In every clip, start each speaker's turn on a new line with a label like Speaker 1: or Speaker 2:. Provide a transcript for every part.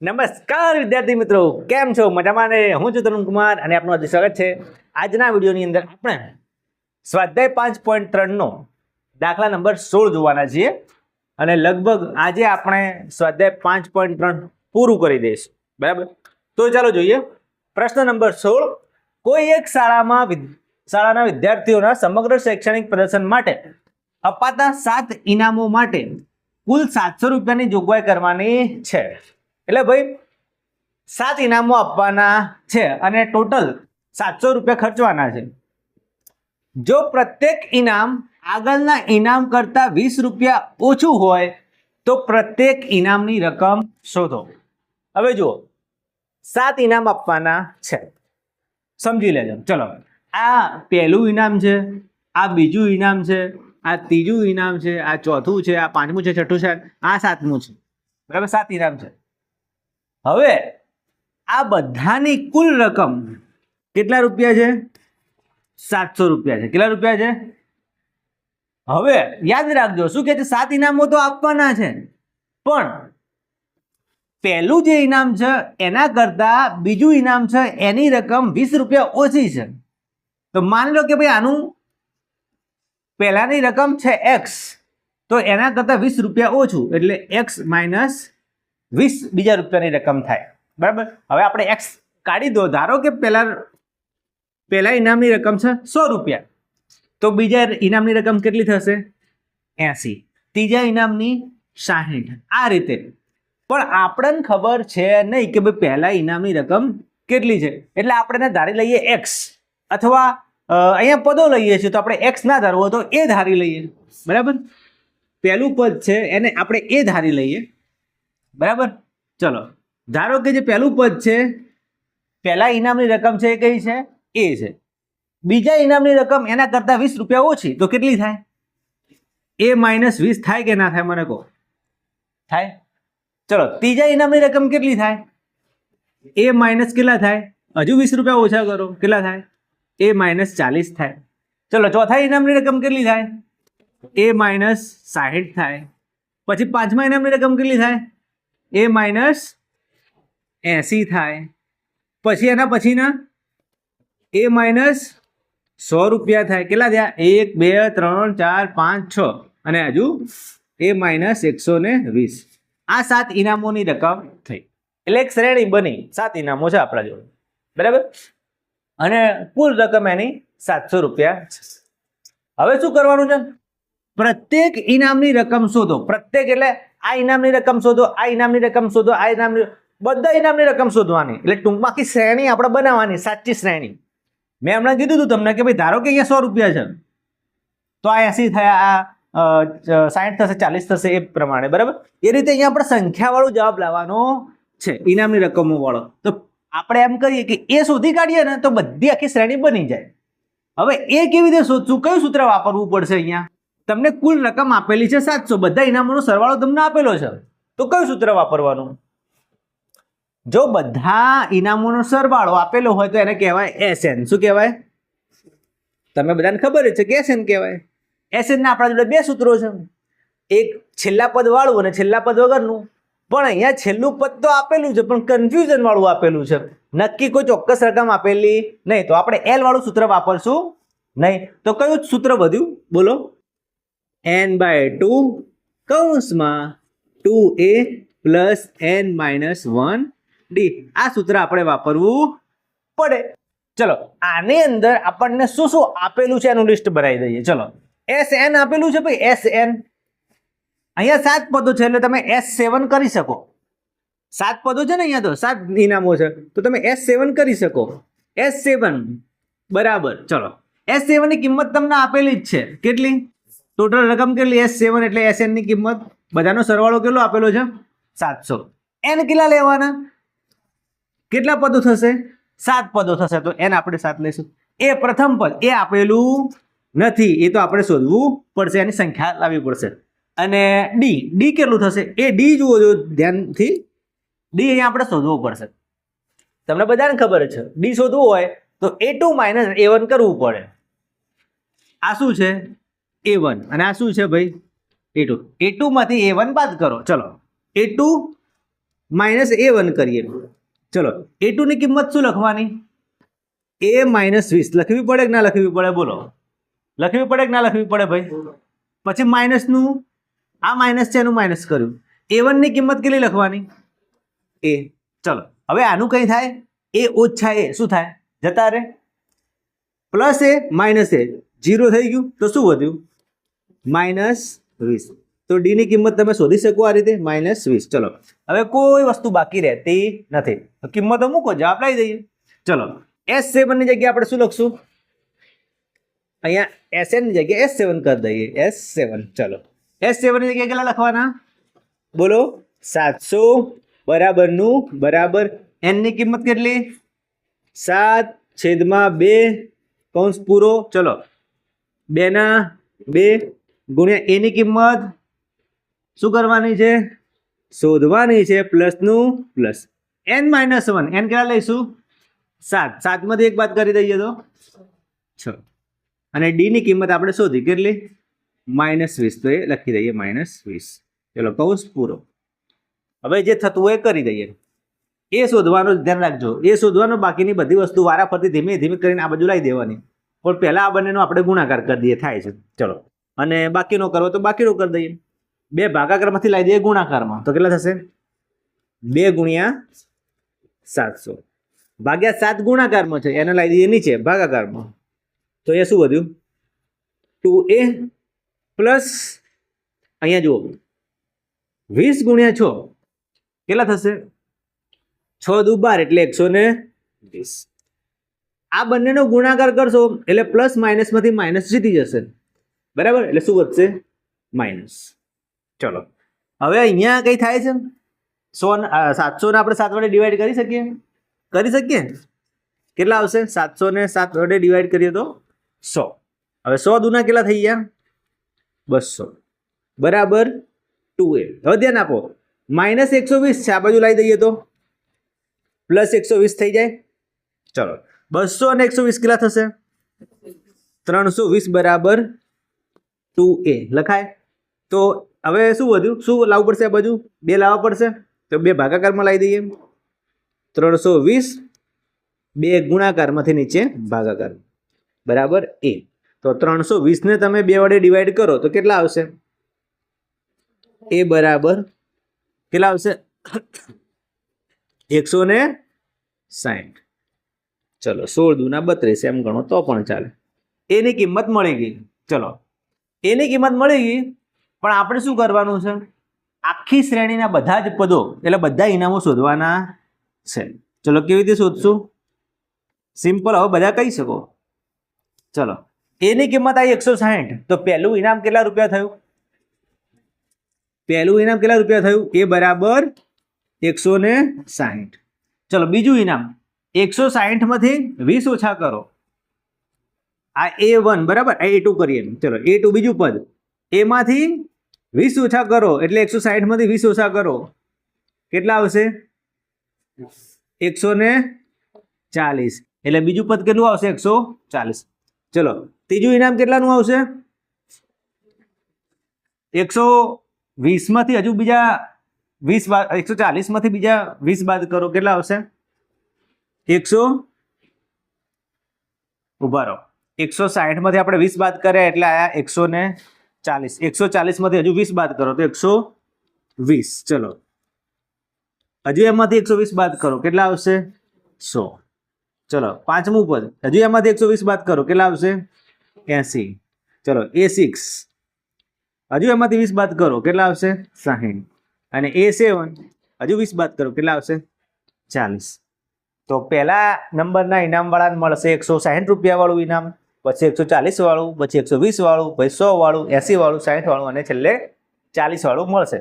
Speaker 1: નમસ્કાર વિદ્યાર્થી મિત્રો, કેમ છો? મજામાં ને? હું છું તરુણ કુમાર અને આપનું હાર્દિક સ્વાગત છે. આજના વિડીયોની અંદર આપણે સ્વાધ્યાય 5.3 નો દાખલા નંબર 16 જોવાના છીએ અને લગભગ આજે આપણે સ્વાધ્યાય 5.3 પૂરું કરી દઈશું. બરાબર, તો ચાલો જોઈએ. પ્રશ્ન નંબર 16. કોઈ એક શાળાના વિદ્યાર્થીઓના સમગ્ર શૈક્ષણિક પ્રદર્શન માટે અપાતા 7 ઇનામો માટે કુલ 700 રૂપિયાની જોગવાઈ કરવાની છે. એટલે ભાઈ 7 ઇનામો આપવાના છે અને ટોટલ 700 રૂપિયા ખર્ચવાના છે. જો પ્રત્યેક ઇનામ આગળના ઇનામ કરતા 20 રૂપિયા ઓછું હોય તો પ્રત્યેક ઇનામની રકમ શોધો. હવે જુઓ, 7 ઇનામ આપવાના છે, સમજી લેજો. ચલો, આ પહેલું ઇનામ છે, આ બીજું ઇનામ છે, આ ત્રીજું ઇનામ છે, આ ચોથું છે, આ પાંચમું છે, છઠ્ઠું છે, આ સાતમું છે. બરાબર, 7 ઇનામ છે. હવે આ બધાની કુલ રકમ કેટલા રૂપિયા છે? 700 રૂપિયા છે. કેટલા રૂપિયા છે? હવે યાદ રાખજો, શું કહે છે? 7 ઇનામો તો આપવાના છે, પણ પહેલું જે ઇનામ છે એના કરતા બીજું ઇનામ છે એની રકમ 20 રૂપિયા ઓછી છે. તો માની લો કે ભાઈ આનું પહેલાની રકમ છે x, તો એના કરતા 20 રૂપિયા ઓછું એટલે x માઇનસ 20 બીજા રૂપિયાની રકમ થાય. બરાબર, હવે આપણે x કાઢી દો. ધારો કે પહેલા ઇનામની રકમ છે 100 રૂપિયા, તો બીજા ઇનામની રકમ કેટલી થશે? 80. ત્રીજા ઇનામની 60. આ રીતે. પણ આપણને ખબર છે નહીં કે ભાઈ પહેલા ઇનામની રકમ કેટલી છે, એટલે આપણે ધારી લઈએ x, અથવા અહીંયા પદો લઈએ છીએ તો આપણે x ના ધારવો તો એ ધારી લઈએ. બરાબર, પહેલું પદ છે એને આપણે એ ધારી લઈએ. બરાબર, ચલો, ધારો કે જે પહેલું પદ છે, પહેલા ઇનામની રકમ છે એ કઈ છે? એ છે. બીજા ઇનામની રકમ એના કરતા 20 રૂપિયા ઓછી, તો કેટલી થાય? a માઇનસ 20 થાય કે ના થાય? મને કહો. થાય. ચલો, ત્રીજા ઇનામની રકમ કેટલી થાય? a માઇનસ કેટલા થાય? હજુ 20 રૂપિયા ઓછા કરો, કેટલા થાય? a માઇનસ 40 થાય. ચલો, ચોથા ઇનામની રકમ કેટલી થાય? a માઇનસ 60 થાય. પછી પાંચમા ઇનામની રકમ કેટલી થાય? a માઇનસ 80 થાય. પછી એના પછીના a માઇનસ 100 રૂપિયા થાય. કેટલા થયા? 1 2 3 4 5 6 અને હજુ a માઇનસ 120. આ 7 ઇનામોની રકમ થઈ. એટલે એક શ્રેણી બની. 7 ઇનામો છે આપણા જોડે. બરાબર, અને કુલ રકમ એની 700 રૂપિયા છે. હવે શું કરવાનું છે? પ્રત્યેક ઇનામની રકમ શોધો. પ્રત્યેક એટલે આ ઇનામની રકમ શોધો, આ ઇનામની રકમ શોધો, આ ઇનામની, બધા ઇનામની રકમ શોધવાની. એટલે ટૂંકમાં આખી શ્રેણી આપણે બનાવવાની, સાચી શ્રેણી. મેં હમણાં કીધું હતું તમને કે ભાઈ ધારો કે અહીંયા 100 રૂપિયા છે, તો આ 80 થયા, આ 60 થશે, 40 થશે, એ પ્રમાણે. બરાબર, એ રીતે અહીંયા આપણે સંખ્યાવાળો જવાબ લાવવાનો છે, ઇનામની રકમો વાળો. તો આપણે એમ કરીએ કે એ શોધી કાઢીએ ને તો બધી આખી શ્રેણી બની જાય. હવે એ કેવી રીતે શોધશું? કયું સૂત્ર વાપરવું પડશે? અહીંયા તમને કુલ રકમ આપેલી છે 700, બધા ઇનામોનો સરવાળો તમને આપેલો છે, તો કયું સૂત્ર વાપરવાનું? જો બધા ઇનામોનો સરવાળો આપેલો હોય તો એને કહેવાય SN. શું કહેવાય? તમે બધાને ખબર જ છે કે SN કહેવાય. SN ના આપણા જોડે બે સૂત્રો છે, એક છેલ્લા પદ વાળું અને છેલ્લા પદ વગરનું. પણ અહીંયા છેલ્લું પદ તો આપેલું છે, પણ કન્ફ્યુઝન વાળું આપેલું છે, નક્કી કોઈ ચોક્કસ રકમ આપેલી નહીં. તો આપણે L વાળું સૂત્ર વાપરશું નહીં. તો કયું સૂત્ર વધ્યું? બોલો. n/2 કૌંસમાં 2a plus n minus 1d. આ સૂત્ર આપણે વાપરવું પડે. ચલો, આની અંદર આપણને શું શું આપેલું છે એનું લિસ્ટ બનાવી દઈએ. ચલો, SN આપેલું છે ભાઈ, SN. અહીંયા 7 પદો છે એટલે તમે S7 કરી શકો. 7 પદો છે ને અહીંયા, તો 7 ઇનામો છે, તો તમે S7 કરી શકો. S7 બરાબર. ચલો, S7 ની કિંમત તમને આપેલી જ છે. કેટલી? ટોટલ રકમ કેટલી? S7 એટલે SN ની કિંમત, બધાનો સરવાળો કેટલો આપેલો છે? 700. n કેટલા લેવાના? કેટલા પદો થશે? 7 પદો થશે, તો n આપણે 7 લઈશું. એ પ્રથમ પદ એ આપેલું નથી, એ તો આપણે શોધવું પડશે, એની સંખ્યા લાવવી પડશે. અને d કેટલું થશે? એ d જુઓ જો ધ્યાનથી, d અહીંયા આપણે શોધવું પડશે. તમને બધાને ખબર છે, d શોધવું હોય તો a2 માઇનસ a1 કરવું પડે. આ શું છે? a1 અને આ શું છે ભાઈ? a2. a2 માંથી a1 બાદ કરો. ચલો, a2 -a1 કરીએ. ચલો a2 ની કિંમત શું લખવાની? a -20 લખવી પડે કે ના લખવી પડે? બોલો, લખવી પડે કે ના લખવી પડે ભાઈ? પછી માઇનસનું આ માઇનસ છે એનું માઇનસ કર્યું. a1 ની કિંમત કેટલી લખવાની? a. ચલો હવે આનું કઈ થાય? a ઓછા a શું થાય? જતા રહે. પ્લસ a માઇનસ a 0 થઈ ગયું. તો શું વધ્યું? -20. તો ડી ની કિંમત તમે શોધી શકો આ રીતે, -20. ચલો હવે કોઈ વસ્તુ બાકી રહેતી નથી, કિંમતો મૂકો, જવાબ લાવી દઈએ. ચલો S7 ની જગ્યાએ આપણે શું લખશું? અહીંયા SN ની જગ્યાએ S7 કરી દઈએ. S7. ચલો S7 ની જગ્યાએ કેટલા લખવાના? બોલો 700 નું બરાબર n ની કિંમત કેટલી? 7/2 કૌંસ પૂરો. ચલો 2/2 ગુણ્યા a ની કિંમત શું કરવાની છે? શોધવાની છે. પ્લસનું પ્લસ n - 1 n કેટલા લઈશું? 7. 7 માંથી 1 બાદ કરી દઈએ તો 6. અને ડી ની કિંમત આપણે શોધી કેટલી? -20. તો એ લખી દઈએ -20. ચલો કૌંસ પૂરો. હવે જે થતું હોય એ કરી દઈએ. એ શોધવાનું ધ્યાન રાખજો, એ શોધવાનું, બાકીની બધી વસ્તુ વારાફરતી ધીમે ધીમે કરીને આ બાજુ લાવી દેવાની. પણ પહેલા આ બંનેનો આપણે ગુણાકાર કરી દઈએ, થાય છે. ચલો અને બાકીનો કરવો તો બાકીનો કરી દઈએ. 2 ભાગાકારમાંથી લાવી દઈએ ગુણાકારમાં. તો કેટલા થશે? 2 ગુણ્યા 700 ભાગ્યા 7 ગુણાકારમાં છે, એને લાવી દઈએ નીચે ભાગાકારમાં. તો એ શું વધ્યું? 2a પ્લસ અહીંયા જુઓ 20 ગુણ્યા 6 કેટલા થશે? 6 દુ 12 એટલે 120. આ બંનેનો ગુણાકાર કરશો એટલે પ્લસ માઇનસમાંથી માઇનસ જીતી જશે, બરાબર? એટલે શું વધશે? માઇનસ. ચલો હવે અહીંયા કઈ થાય છે? 700 ને આપણે 7 વડે ડિવાઈડ કરી શકીએ? કરી શકીએ. કેટલા આવશે? 700 ને 7 વડે ડિવાઈડ કરીએ તો 100. હવે 100 દુના કેટલા થઈ ગયા? 200 બરાબર 2a. હવે ધ્યાન આપો, -120 છે, આ બાજુ લાવી દઈએ તો +120 થઈ જાય. ચલો 200 અને 120 કેટલા થશે? 320 બરાબર 2a લખાય. તો હવે શું વધ્યું? શું લાવવું પડશે? આ બાજુ 2 લાવવા પડશે. તો 2 ભાગાકારમાં લાવી દઈએ. 320 2 ગુણાકારમાંથી નીચે ભાગાકાર બરાબર a. તો 320 ને તમે 2 વડે ડિવાઈડ કરો તો કેટલા આવશે? a બરાબર કેટલા આવશે? 160. ચલો 16 દુના 32 એમ ગણો તો પણ ચાલે. a ની કિંમત મળી ગઈ. ચલો a ની કિંમત મળી ગઈ, પણ આપણે શું કરવાનું છે? આખી શ્રેણીના બધા જ પદો એટલે બધા ઇનામો શોધવાના છે. ચલો કેવી રીતે શોધશું? સિમ્પલ, હવે બધા કહી શકો. ચલો a ની કિંમત આવી 160. તો પહેલું ઇનામ કેટલા રૂપિયા થયું? પહેલું ઇનામ કેટલા રૂપિયા થયું? a બરાબર 160. ચલો બીજું ઇનામ 160 માંથી 20 ઓછા કરો. આ a1 બરાબર, આ a2 કરીએ. ચલો a2 બીજું પદ, a માંથી 20 ઓછા કરો એટલે 160 માંથી 20 ઓછા કરો કેટલા આવશે? 140. એટલે બીજું પદ કેટલું આવશે? 140. ચલો ત્રીજું ઇનામ કેટલાનું આવશે? 120 માંથી હજુ બીજા 20 બાદ, 140 માંથી બીજા 20 બાદ કરો કેટલા આવશે? 100 ઉભા રહો. 160 માંથી આપણે 20 બાદ કર્યા એટલે આયા 140. 140 માંથી હજુ 20 બાદ કરો તો 120. ચલો હજુ એમાંથી 120 બાદ કરો કેટલા આવશે? 100. ચલો પાંચમું પદ, હજુ એમાંથી 120 બાદ કરો કેટલા આવશે? 80. ચલો a6 હજુ એમાંથી 20 બાદ કરો કેટલા આવશે? 60. અને a7 હજુ 20 બાદ કરો કેટલા આવશે? 40. તો પહેલા નંબરના ઇનામ વાળાને મળશે 160 રૂપિયા વાળું ઇનામ, પછી 140 વાળું, પછી 120 વાળું, પછી 100 વાળું, 80 વાળું, 60 વાળું અને છેલ્લે 40 વાળું મળશે.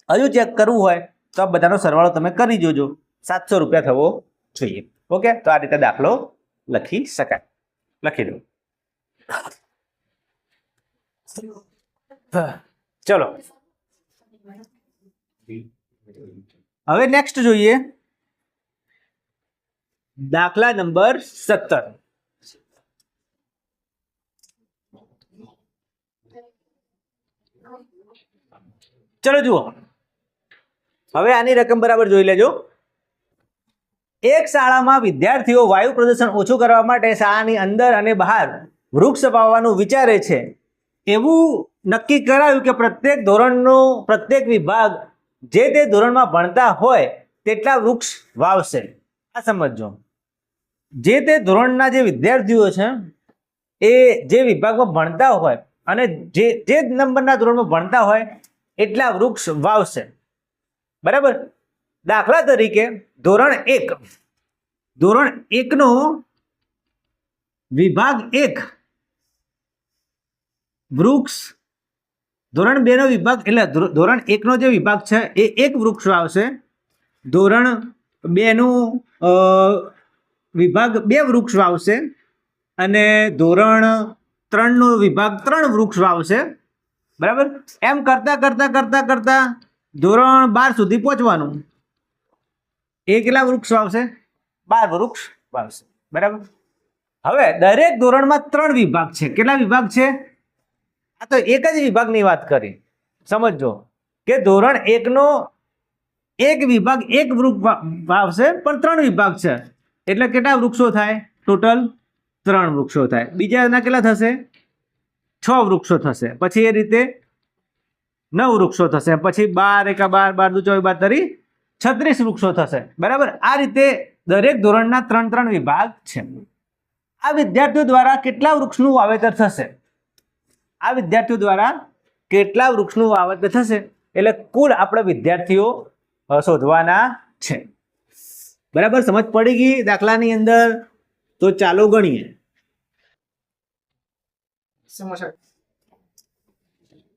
Speaker 1: હજુ ચેક કરવું હોય તો આ બધાનો સરવાળો તમે કરી જોજો. 700 રૂપિયા થવો જોઈએ. ઓકે, તો આ રીતે દાખલો લખી શકાય. લખી દો. ચલો હવે નેક્સ્ટ જોઈએ દાખલા નંબર 17. ચલો જુઓ, હવે આની રકમ બરાબર જોઈ લેજો. એક શાળામાં વિદ્યાર્થીઓ વાયુ પ્રદૂષણ ઓછું કરવા માટે શાળાની અંદર અને બહાર વૃક્ષ વાવવાનું વિચારે છે. એવું નક્કી કરાયું કે પ્રત્યેક ધોરણનો પ્રત્યેક વિભાગ જે તે ધોરણમાં ભણતા હોય તેટલા વૃક્ષ વાવશે. આ સમજો, જે તે ધોરણના જે વિદ્યાર્થીઓ છે એ જે વિભાગમાં ભણતા હોય અને જે નંબરના ધોરણમાં ભણતા હોય એટલા વૃક્ષ વાવશે. બરાબર. દાખલા તરીકે ધોરણ 1 નો વિભાગ 1 વૃક્ષ, ધોરણ 2 નો વિભાગ એટલે ધોરણ 1 નો જે વિભાગ છે એ 1 વૃક્ષ વાવશે. ધોરણ 2 નું વિભાગ 2 વૃક્ષ વાવશે અને ધોરણ 3 નો વિભાગ 3 વૃક્ષ વાવશે. બરાબર. એમ કરતા કરતા કરતા કરતા ધોરણ 12 સુધી પહોંચવાનું. એ કેટલા વૃક્ષ વાવશે? 12 વૃક્ષ વાવશે. બરાબર. હવે દરેક ધોરણમાં 3 વિભાગ છે. કેટલા વિભાગ છે? આ તો એક જ વિભાગની વાત કરી. સમજો કે ધોરણ 1 નો એક વિભાગ 1 વૃક્ષ વાવશે પણ 3 વિભાગ છે એટલે કેટલા વૃક્ષો થાય? ટોટલ 3 વૃક્ષો થાય. બીજાના કેટલા થશે? 6 વૃક્ષો થશે. પછી એ રીતે 9 વૃક્ષો થશે. પછી 12 × 12 = 12 × 36 વૃક્ષો થશે. બરાબર. આ રીતે દરેક ધોરણના 3 વિભાગ છે. આ વિદ્યાર્થીઓ દ્વારા કેટલા વૃક્ષનું વાવેતર થશે? આ વિદ્યાર્થીઓ દ્વારા કેટલા વૃક્ષનું વાવેતર થશે એટલે કુલ આપણે વિદ્યાર્થીઓ શોધવાના છે. બરાબર. સમજ પડી ગઈ દાખલાની અંદર? તો ચાલો ગણીએ.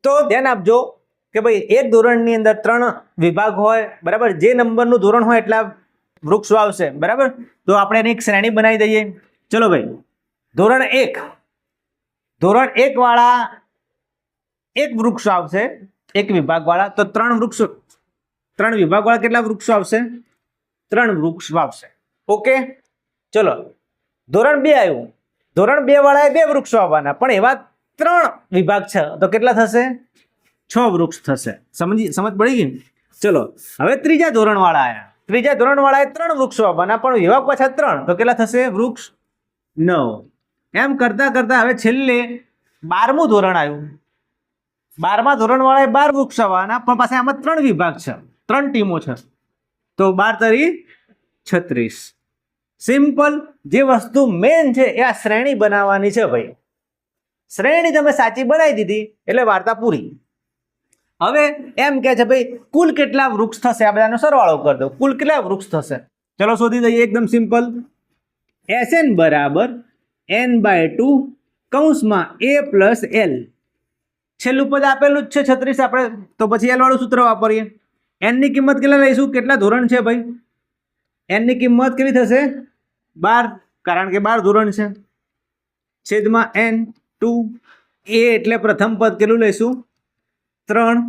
Speaker 1: તો ધ્યાન આપજો કે ભાઈ એક ધોરણની અંદર 3 વિભાગ હોય. બરાબર. જે નંબરનું ધોરણ હોય એટલા વૃક્ષ વાવશે. બરાબર. તો આપણે એની એક શ્રેણી બનાવી દઈએ. ચલો ભાઈ, ધોરણ 1 વાળા 1 વૃક્ષ આવશે. 1 વિભાગ વાળા તો 3 વિભાગ વાળા કેટલા વૃક્ષ આવશે? 3 વૃક્ષ વાવશે. ઓકે. ચલો ધોરણ 2 આવ્યું. ધોરણ 2 વાળાએ 2 વૃક્ષ વાવવાના પણ એવા 3 વિભાગ છે તો કેટલા થશે? 6 વૃક્ષ થશે. સમજ પડી ગઈ? ચલો હવે ત્રીજા ધોરણ વાળા આવ્યા. ત્રીજા ધોરણ વાળાએ 3 વૃક્ષ વાવવાના પણ વિભાગ પાછા 3 તો કેટલા થશે? વૃક્ષ 9. એમ કરતા કરતા હવે છેલ્લે 12મું ધોરણ આવ્યું. 12મા ધોરણ વાળાએ 12 વૃક્ષ વાવવાના પણ પાછા આમાં 3 વિભાગ છે, 3 ટીમો છે તો 12 × 36. સિમ્પલ. જે વસ્તુ મેન છે એ આ શ્રેણી બનાવવાની છે ભાઈ. શ્રેણી તમે સાચી બનાવી દીધી એટલે વાર્તા પૂરી. હવે એમ કહે છે ભાઈ કુલ કેટલા વૃક્ષ થશે? આ બધાનો સરવાળો કરી દો. કુલ કેટલા વૃક્ષ થશે? ચલો શોધી દઈએ. એકદમ સિમ્પલ. Sn = n/2 કૌંસમાં a + l. છેલ્લું પદ આપેલું જ છે 36 આપણે તો પછી l વાળું સૂત્ર વાપરીએ. n ની કિંમત કેટલા લઈશું? કેટલા ધોરણ છે ભાઈ? n ની કિંમત કેટલી થશે? 12 કારણ કે 12 ધોરણ છે. છેદમાં n 2 a એટલે પ્રથમ પદ કેટલું લઈશું? 3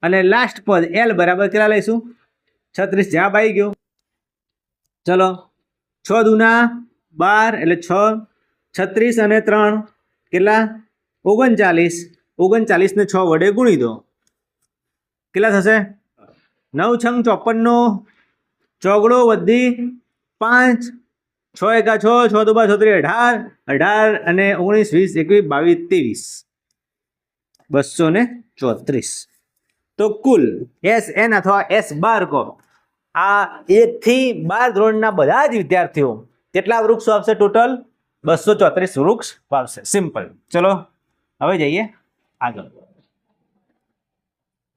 Speaker 1: અને લાસ્ટ પદ l બરાબર કેટલા લઈશું? 36. જવાબ આવી ગયો. ચલો 6 × 2 = 12 એટલે 6, 36 અને 3 કેટલા? 39. 39 ને 6 વડે ગુણી દો. કેટલા થશે? 9 × 6 = 54. ચોગડો વધી 5, 6 × 6, 6 × 2 = 36, 18 અને 19, 20, 21, 22, 234. તો કુલ Sn અથવા S12 કહો આ 1 થી 12 ધોરણના બધા જ વિદ્યાર્થીઓ કેટલા વૃક્ષ વાવશે? ટોટલ 234 વૃક્ષ વાવશે. સિમ્પલ. ચલો હવે જઈએ આગળ.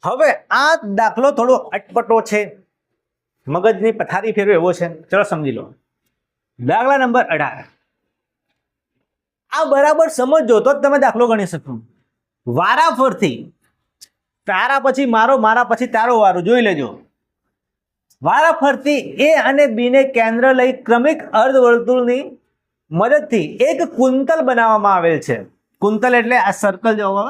Speaker 1: હવે આ દાખલો થોડો અટપટો છે, મગજની પથારી ફેરવે એવો છે. ચલો સમજી લો. દાખલા નંબર 18. આ બરાબર સમજો તો જ તમે દાખલો ગણી શકો. વારાફરતી તારા પછી મારો, મારા પછી તારો વારો. જોઈ લેજો. વારાફરતી એ અને બી ને કેન્દ્ર લઈ ક્રમિક અર્ધવર્તુળની મદદથી એક કુંતલ બનાવવામાં આવેલ છે. કુંતલ એટલે આ સર્કલ જેવો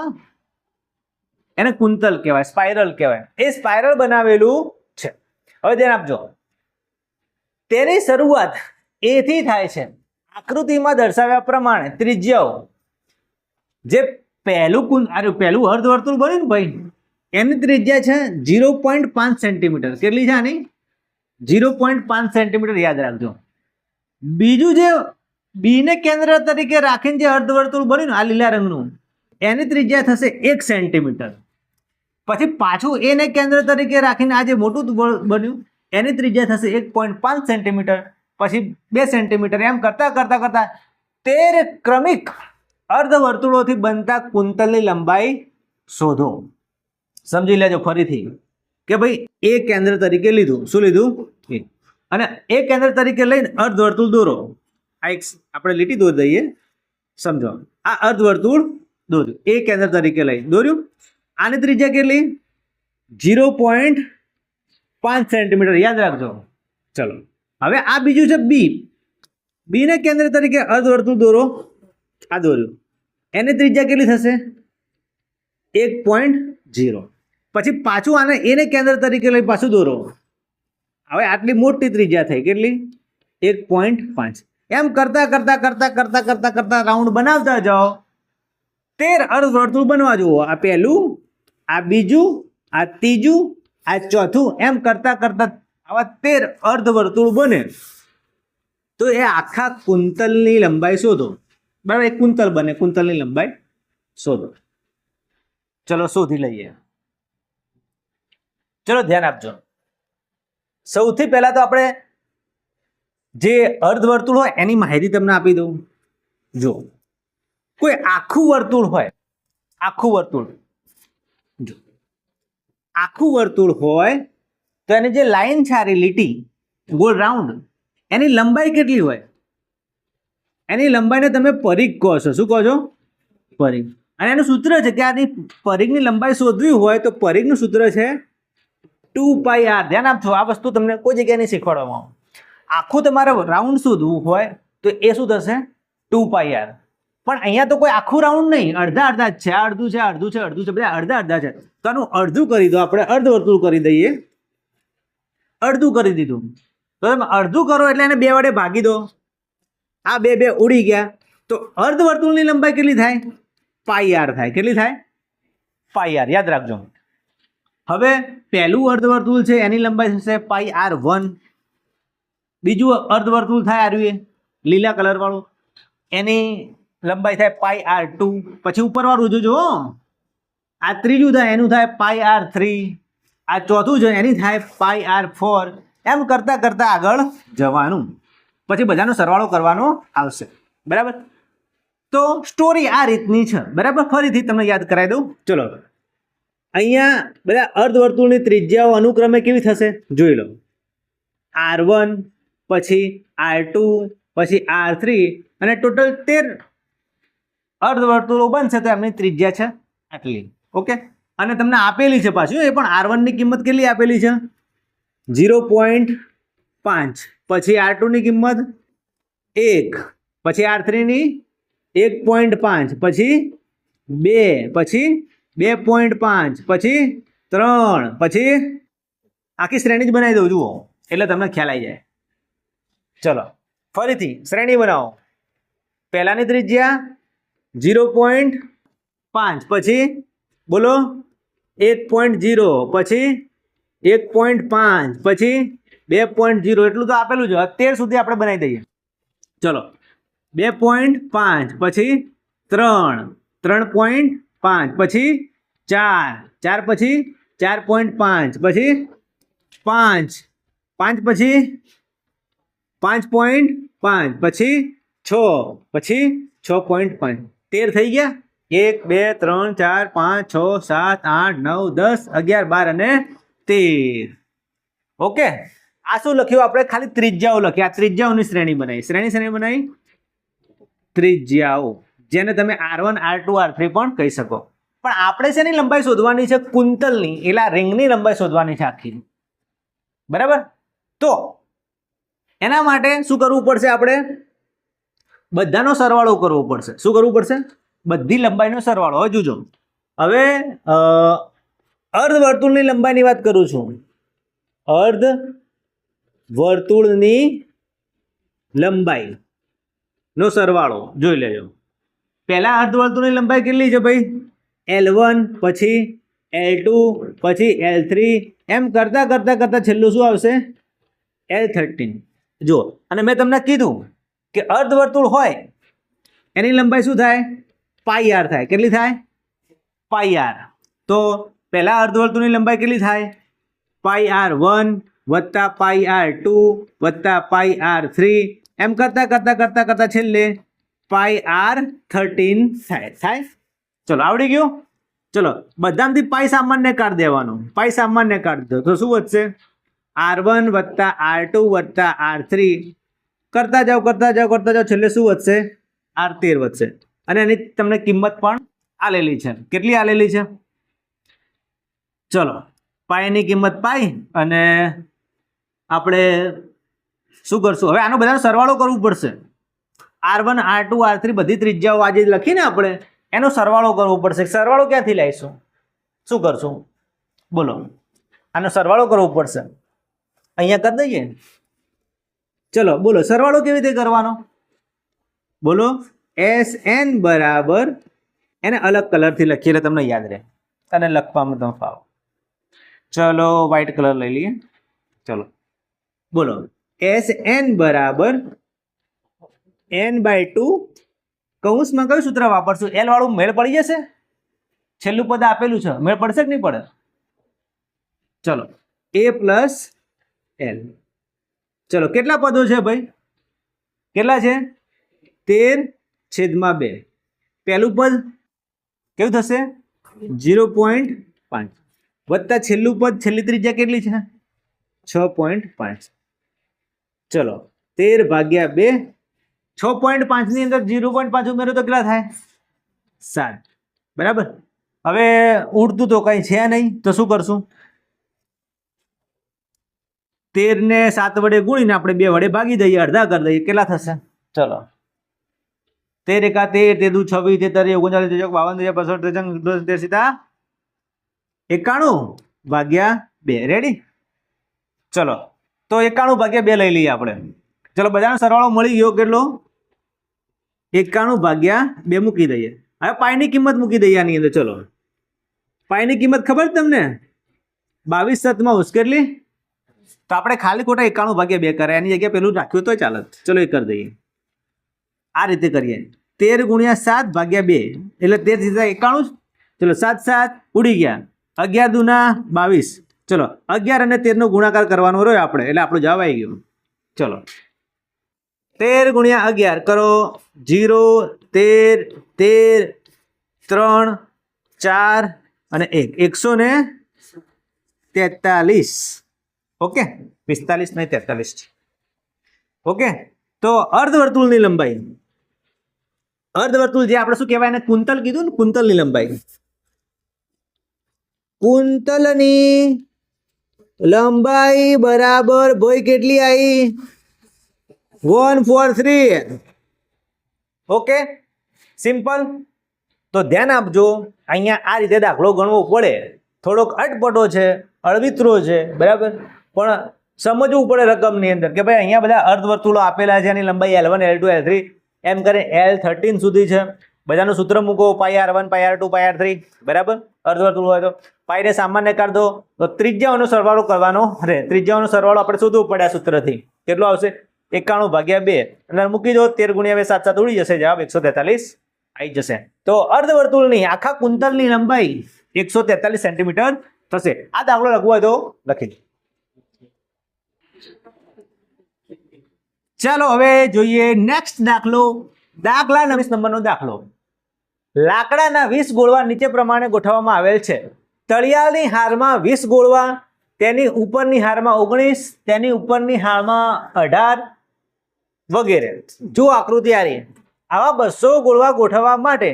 Speaker 1: એને કુંતલ કહેવાય, સ્પાઇરલ કહેવાય. એ સ્પાઇરલ બનાવેલું છે. હવે ધ્યાન આપજો. તેની શરૂઆત એ થી થાય છે. આકૃતિમાં દર્શાવ્યા પ્રમાણે ત્રિજ્યાઓ જે પહેલું અર્ધવર્તુળ બન્યું ને ભાઈ, એની ત્રિજ્યા છે 0.5 સેન્ટીમીટર. કેટલી છે આની? 0.5 સેન્ટીમીટર, યાદ રાખજો. બીજું જે બીને કેન્દ્ર તરીકે રાખીને જે અર્ધવર્તુળ બન્યું ને આ લીલા રંગનું, એની ત્રિજ્યા થશે 1 સેન્ટીમીટર. પછી પાછું એને કેન્દ્ર તરીકે રાખીને આ જે મોટું બન્યું એની ત્રિજ્યા થશે 1.5 સેન્ટીમીટર, પછી 2 સેન્ટીમીટર, એમ કરતા કરતા કરતા 13 ક્રમિક અર્ધવર્તુળોથી બનતા કુંતલની લંબાઈ શોધો. સમજી લેજો ફરીથી કે ભાઈ એ કેન્દ્ર તરીકે લીધું. શું લીધું? એ. અને એ કેન્દ્ર તરીકે લઈને અર્ધવર્તુળ દોરો. આ એક આપણે લીટી દોરી દઈએ. સમજો, આ અર્ધવર્તુળ દોર્યું, એ કેન્દ્ર તરીકે લઈ દોર્યું. આની ત્રિજ્યા કેટલી? 0.5 સેન્ટીમીટર, યાદ રાખજો. ચલો, હવે આ બીજું છે બી. બીને કેન્દ્ર તરીકે અર્ધવર્તુળ દોરો. આ દોર્યું, એની ત્રિજ્યા કેટલી થશે? 1.0. પછી પાછું આને એને કેન્દ્ર તરીકે લઈ પાછું દોરો. હવે આટલી મોટી ત્રિજ્યા થઈ, કેટલી? 1.5. એમ કરતા કરતા કરતા કરતા કરતા કરતા રાઉન્ડ બનાવતા જાઓ. 13 અર્ધવર્તુળ બનવા જુઓ. આ પહેલું, આ બીજું, આ ત્રીજું, આ ચોથું, એમ કરતા કરતા આવા 13 અર્ધવર્તુળ બને. તો એ આખા કુંતલની લંબાઈ શોધો. બરાબર, એક કુંતલ બને, કુંતલની લંબાઈ શોધો. ચલો શોધી લઈએ. ચલો ધ્યાન આપજો. સૌથી પહેલા તો આપણે જે અર્ધવર્તુળ હોય એની માહિતી તમને આપી દઉં. જો કોઈ આખું વર્તુળ હોય, આખું વર્તુળ, જો આખું વર્તુળ હોય તો એની જે લાઈન છે, આ લીટી ગોળ રાઉન્ડ, એની લંબાઈ કેટલી હોય? એની લંબાઈને તમે પરિઘ કહો છો. શું કહો છો? પરિઘ. અને એનું સૂત્ર છે કે આની પરિઘની લંબાઈ શોધવી હોય તો પરિઘનું સૂત્ર છે 2πr. ધ્યાન આપજો, આ વસ્તુ તમને કોઈ જગ્યાએ નહીં શીખવાડવામાં આવે. આખું તમારે રાઉન્ડ શોધવું હોય તો એ શું થશે? 2πr. પણ અહીંયા તો કોઈ આખું રાઉન્ડ નહીં, અડધા અડધા જ છે. આ અડધું છે, અડધું છે, અડધું છે, બધા અડધા અડધા છે. તો આનું અડધું કરી દો, આપણે અર્ધવર્તુળ કરી દઈએ. અડધું કરી દીધું તો તમે અડધું કરો એટલે એને 2 વડે ભાગી દો. આ 2 ઉડી ગયા તો અર્ધવર્તુળની લંબાઈ કેટલી થાય? πr થાય. કેટલી થાય? πr. યાદ રાખજો. હવે પહેલું અર્ધવર્તુળ છે એની લંબાઈ થશે πr1. બીજું અર્ધવર્તુળ થાય આર્યું લીલા કલર વાળું, એની લંબાઈ થાય πr2. પછી ઉપરવાળું જોજો, આ ત્રીજું થાય એનું થાય πr3. આ ચોથું છે એની થાય πr4. એમ કરતા કરતા આગળ જવાનું. પછી બધાનો સરવાળો કરવાનો આવશે. બરાબર. તો સ્ટોરી આ રીતની છે. બરાબર, ફરીથી તમને યાદ કરાવી દઉં. ચલો, અહીંયા બધા અર્ધવર્તુળની ત્રિજ્યાઓ અનુક્રમે કેવી થશે જોઈ લો. r1, પછી r2, પછી r3, અને ટોટલ 13 અર્ધવર્તુળો બનશે તો એમની ત્રિજ્યા છે આટલી. ઓકે. અને તમને આપેલી છે પાછું એ પણ r1 ની કિંમત કેટલી આપેલી છે? 0.5. પછી r2 ની કિંમત 1, પછી r3 ની 1.5, પછી 2, પછી 2.5, પછી 3, પછી આખી શ્રેણી જ બનાવી દઉં જુઓ એટલે તમને ખ્યાલ આવી જાય. ચલો ફરીથી શ્રેણી બનાવો. પહેલાની ત્રિજ્યા 0.5, પછી બોલો 1.0, પછી 1.5, પછી 2.0. એટલું તો આપેલું છે. 13 સુધી આપણે બનાવી દઈએ. ચલો 2.5, પછી 3, 3.5, પછી 4, પછી 4.5, પછી 5, 5, પછી 5.5, પછી 6, પછી 6.5. 13 થઈ ગયા. 1, 2, 3, 4, 5, 6, 7, 8, 9, 10, 11, 12 અને 13. ઓકે. આ શું લખ્યું આપણે? ખાલી ત્રિજ્યાઓ લખી. આ ત્રિજ્યાઓની શ્રેણી બનાવી. શ્રેણી બનાવી ત્રિજ્યાઓ, જેને તમે r1, r2, r3 પણ કહી શકો. પણ આપણે શેની લંબાઈ શોધવાની છે? કુંતલની, એટલે રિંગની લંબાઈ શોધવાની છે આખી. બરાબર. તો એના માટે શું કરવું પડશે? આપણે બધાનો સરવાળો કરવો પડશે. શું કરવું પડશે? બધી લંબાઈનો સરવાળો. હવે જોજો, હવે અર્ધવર્તુળની લંબાઈની વાત કરું છું. અર્ધવર્તુળની લંબાઈ નો સરવાળો જોઈ લેજો. પહેલા અર્ધવર્તુળની લંબાઈ કેટલી છે ભાઈ? L1, પછી L2 પછી L3 એમ કરતા કરતા કરતા છેલ્લું શું આવશે L13 જો અને મેં તમને કીધું કે અર્ધવર્તુળ હોય એની લંબાઈ શું થાય પાઈ આર થાય કેટલી થાય પાઈ આર તો પહેલા અર્ધવર્તુળની લંબાઈ કેટલી થાય પાઈ આર 1 વત્તા પાઈ આર 2 વત્તા પાઈ આર 3 એમ કરતા કરતા કરતા કરતા છેલ્લે પાઈ આર 13 થાય ચલો આવડી ગયું ચલો બધામાંથી પાઈ સામાન્ય કાઢી દેવાનો પાઈ સામાન્ય કાઢી દો તો શું વધશે R1 વત્તા R2 વત્તા R3 કરતા જાઓ છેલ્લે શું વધશે R13 વધશે અને એની તમને કિંમત પણ આલેલી છે કેટલી આલેલી છે ચલો પાઈની કિંમત પાઈ અને આપણે શું કરશું હવે આનો બધાનો સરવાળો કરવો પડશે R1 R2 R3 બધી ત્રિજ્યાઓ આજે લખીને આપણે એનો સરવાળો કરવો પડશે સરવાળો ક્યાંથી લાવીશું શું કરશું બોલો આનો સરવાળો કરવો પડશે અહીંયા કરી દઈએ ચલો બોલો સરવાળો કેવી રીતે કરવાનો બોલો SN બરાબર એને અલગ કલરથી લખીએ એટલે તમને યાદ રહે અને લખવામાં તમે ફાવો ચલો વ્હાઈટ કલર લઈ લઈએ ચલો બોલો SN બરાબર n/2 કૌંસમાં કયું સૂત્ર વાપરશું L વાળું મેળ પડી જશે છેલ્લું પદ આપેલું છે મેળ પડશે કે નહીં પડે ચલો A પ્લસ L ચલો કેટલા પદો છે ભાઈ કેટલા છે 13/2 પહેલું પદ કેવું થશે 0.5 વત્તા છેલ્લું પદ છેલ્લી ત્રિજ્યા કેટલી છે 6.5 ચલો 13/2 6.5 ની અંદર 0.5 ઉમેરો તો કેટલા થાય 7 બરાબર હવે ઉડતું તો કઈ છે નહીં તો શું કરશું 13 ને 7 વડે ગુણીને આપણે 2 વડે ભાગી દઈએ અડધા કરી દઈએ કેટલા થશે ચલો 13 એકા 13 તેદુ 26 33 39 52 65 સીધા 91/2 રેડી ચલો તો 91/2 લઈ લઈએ આપણે ચલો બધાનો સરવાળો મળી ગયો કેટલો 91/2 મૂકી દઈએ હવે પાઈની કિંમત મૂકી દઈએ આની અંદર ચલો પાઈની કિંમત ખબર તમને 22 7 કેટલી તો આપણે ખાલી ખોટા 91/2 કરે એની જગ્યાએ પેલું રાખ્યું તો ચાલે ચલો એ કરી દઈએ આ રીતે કરીએ 13 × 7/2 એટલે 13 સીધા 91 ચલો 7 7 ઉડી ગયા 11 દુના 22 ચલો 11 અને 13 નો ગુણાકાર કરવાનો રહ્યો આપણે એટલે આપણો જવાબ આવી ગયો ચલો 13 × 11 કરો 0 13 13 3 4 અને 1 143 ઓકે 45 નહીં 43 ઓકે તો અર્ધવર્તુળની લંબાઈ અર્ધવર્તુળ જે આપણે શું કહેવાય એને કુંતલ કીધું ને કુંતલની લંબાઈ કુંતલની લંબાઈ બરાબર ભાઈ કેટલી આવી 143 ઓકે સિમ્પલ તો ધ્યાન આપજો અહીંયા આ રીતે દાખલો ગણવો પડે થોડોક અટપટો છે અળવિત્રો છે બરાબર પણ સમજવું પડે રકમની અંદર કે ભાઈ અહીંયા બધા અર્ધવર્તુળો આપેલા છે એની લંબાઈ L1 L2 L3 એમ કરે L13 સુધી છે બધાનું સૂત્ર મૂકો પાઈ R1 પાઈ R2 પાઈ R3 બરાબર અર્ધવર્તુળ હોય તો પાઈને સામાન્ય કાઢ દો તો ત્રિજ્યાઓનો સરવાળો કરવાનો રહે ત્રિજ્યાઓનો સરવાળો આપણે શોધવું પડે આ સૂત્રથી કેટલો આવશે 91/2 અને મૂકી દો 13 × 2 7 7 ઉડી જશે જવાબ 143 આવી જશે તો અર્ધવર્તુળની આખા કુંતલની લંબાઈ 143 સેન્ટીમીટર થશે આ દાખલો લખવો હોય તો લખી દો ચાલો હવે જોઈએ નેક્સ્ટ દાખલો દાખલા 19 નંબરનો દાખલો લાકડાના 20 ગોળવા નીચે પ્રમાણે ગોઠવવામાં આવેલ છે તળિયાની હારમાં 20 ગોળવા તેની ઉપરની હારમાં 19 તેની ઉપરની હારમાં 18 વગેરે જો આકૃતિ આ રહી આવા 200 ગોળવા ગોઠવવા માટે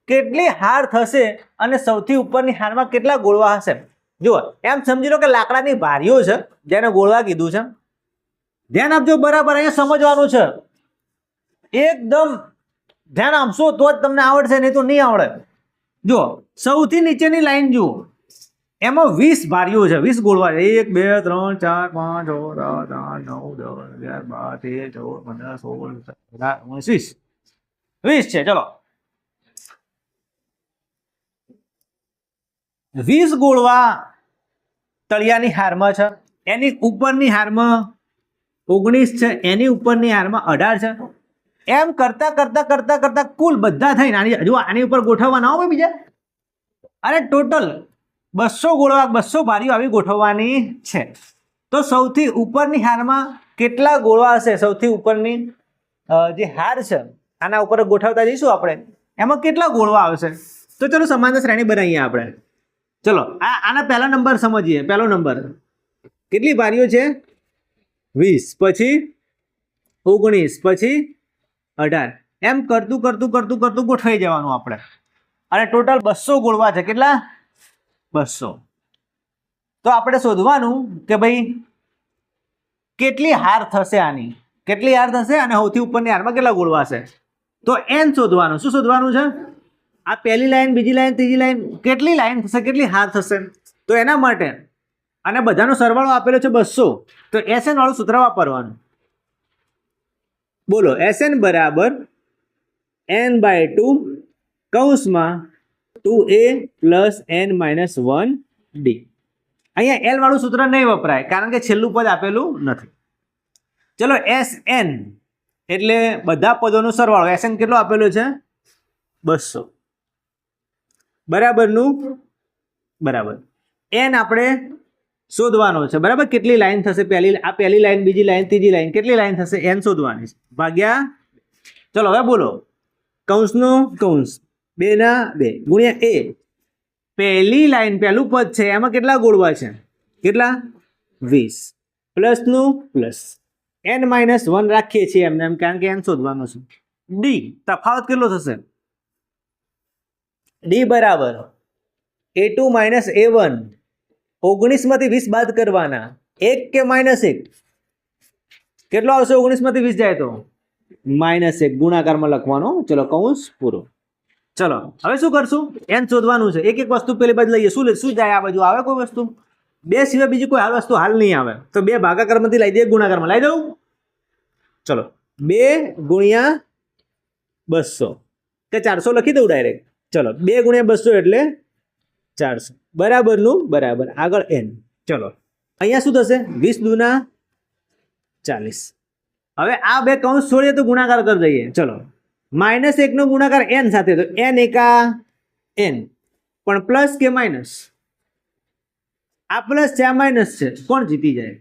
Speaker 1: કેટલી હાર થશે અને સૌથી ઉપરની હારમાં કેટલા ગોળવા હશે જુઓ એમ સમજી લો કે લાકડાની બારીઓ છે જેને ગોળવા કીધું છે ધ્યાન આપજો બરાબર અહીંયા સમજવાનું છે એકદમ ધ્યાન આપશો તો જ તમને આવડશે નહીં તો નહીં આવડે જો સૌથી નીચેની લાઈન જુઓ એમાં 20 બારીઓ છે 20 ગોળવા છે 1 2 3 4 5 6 7 8 9 10 11 12 13 14 15 16 17 18 19 20 છે ચલો 20 ગોળવા તળિયાની હારમાં છે, એની ઉપરની હારમાં 19 છે, એની ઉપરની હારમાં 18 છે. એમ કરતા કરતા કરતા કરતા કુલ બધા થઈને હજુ આની ઉપર ગોઠવવાના હોય બીજા, અને ટોટલ 200 ગોળવા 200 ભારીઓ આવી ગોઠવવાની છે. તો સૌથી ઉપરની હારમાં કેટલા ગોળવા હશે? સૌથી ઉપરની જે હાર છે આના ઉપર ગોઠવતા જઈશું આપણે, એમાં કેટલા ગોળવા આવશે? તો ચલો સમાંતર શ્રેણી બનાવીએ આપણે. ચલો આના પહેલા નંબર સમજીએ. પહેલો નંબર કેટલી ભારીઓ છે? 20, પછી 19, પછી 18. એમ કરતું કરતું કરતું કરતું ગોઠવાઈ જવાનું આપણે. અને ટોટલ 200 ગોળવા છે. કેટલા? 200. તો આપણે શોધવાનું કે ભાઈ કેટલી હાર થશે આની, કેટલી હાર થશે અને સૌથી ઉપરની હારમાં કેટલા ગોળવા હશે. તો n શોધવાનું. શું શોધવાનું છે? આ પહેલી લાઈન, બીજી લાઈન, ત્રીજી લાઈન, કેટલી લાઈન થશે, કેટલી હાર થશે. તો એના માટે અને બધાનો સરવાળો આપેલો છે 200. તો SN વાળું સૂત્ર વાપરવાનું. બોલો, SN બરાબર n/2 કૌંસમાં 2a + n - 1d. અહીંયા L વાળું સૂત્ર નહીં વપરાય કારણ કે છેલ્લું પદ આપેલું નથી. ચલો SN એટલે બધા પદોનો સરવાળો. SN કેટલો આપેલો છે? 200. બરાબરનું બરાબર. n આપણે શોધવાનો છે. બરાબર, કેટલી લાઈન થશે? પહેલી લાઈન, બીજી લાઈન, ત્રીજી લાઈન, કેટલી લાઈન થશે? n શોધવાની છે. ભાગ્યા, ચલો હવે બોલો, કૌંસનો કૌંસ 2 ના 2 ગુણ્યા a. પહેલી લાઈન, પહેલું પદ છે એમાં કેટલા ગોળવા છે? કેટલા? 20. પ્લસનું પ્લસ, n - 1 રાખીએ છીએ એમને એમ કારણ કે n શોધવાનો છે. d તફાવત કેટલો થશે? d બરાબર a2 - a1. 19 માંથી 20 બાદ કરવાના. 1 કે -1? કેટલો આવશે? 19 માંથી 20 જાય તો -1. ગુણાકારમાં લખવાનો. ચલો કૌંસ પૂરો. ચલો હવે શું કરશું? n શોધવાનું છે. એક એક વસ્તુ પેલી બાજુ લઈએ. શું જાય આ બાજુ? આવે કોઈ વસ્તુ? 2 સિવાય બીજી કોઈ હાલ વસ્તુ હાલ નહીં આવે. તો 2 ભાગાકારમાંથી લઈ દઈએ, ગુણાકારમાં લઈ દઉં. ચલો 2 ગુણ્યા 200 કે 400 લખી દઉં ડાયરેક્ટ. ચલો 2 ગુણ્યા 200 એટલે 400. બરાબરનું બરાબર. આગળ n. ચલો અહીંયા શું થશે? 20 દૂના 40. હવે આ બે કૌંસ છોડીએ તો ગુણાકાર કરી દઈએ. ચલો -1 નો ગુણાકાર n સાથે, તો n એકા n. પણ પ્લસ કે માઇનસ? આ પ્લસ છે, આ માઇનસ છે. કોણ જીતી જાય?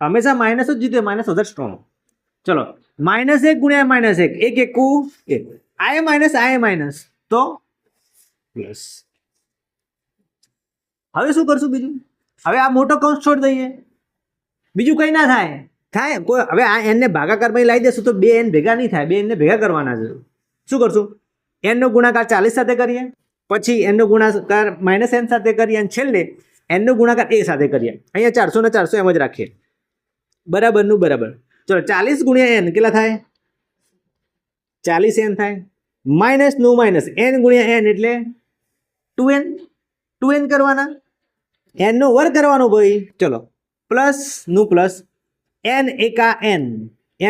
Speaker 1: હંમેશા માઇનસ જ જીતે. માઇનસ વધારે સ્ટ્રોંગ. ચલો -1 ગુણ્યા -1. 1 એકુ 1. આ એ માઇનસ, આ એ માઇનસ, તો પ્લસ. હવે શું કરશું બીજું? હવે આ મોટો કૌંસ છોડી દઈએ. બીજું કંઈ ના થાય. થાય કોઈ? હવે આ n ને ભાગાકારમાં લાવી દેશું તો 2 n ભેગા નહીં થાય. 2 n ને ભેગા કરવાના છે. શું કરશું? n નો ગુણાકાર 40 સાથે કરીએ, પછી n નો ગુણાકાર -n સાથે કરીએ, અને છેલ્લે n નો ગુણાકાર a સાથે કરીએ. અહીંયા 400 ને 400 એમ જ રાખીએ. બરાબરનું બરાબર. ચલો 40 ગુણ્યા n કેટલા થાય? 40 n થાય. માઇનસ નું માઇનસ, n ગુણ્યા n એટલે 2n. 2n કરવાના, n નો વર્ગ કરવાનો ભાઈ. ચલો પ્લસ નું પ્લસ, n એકા n,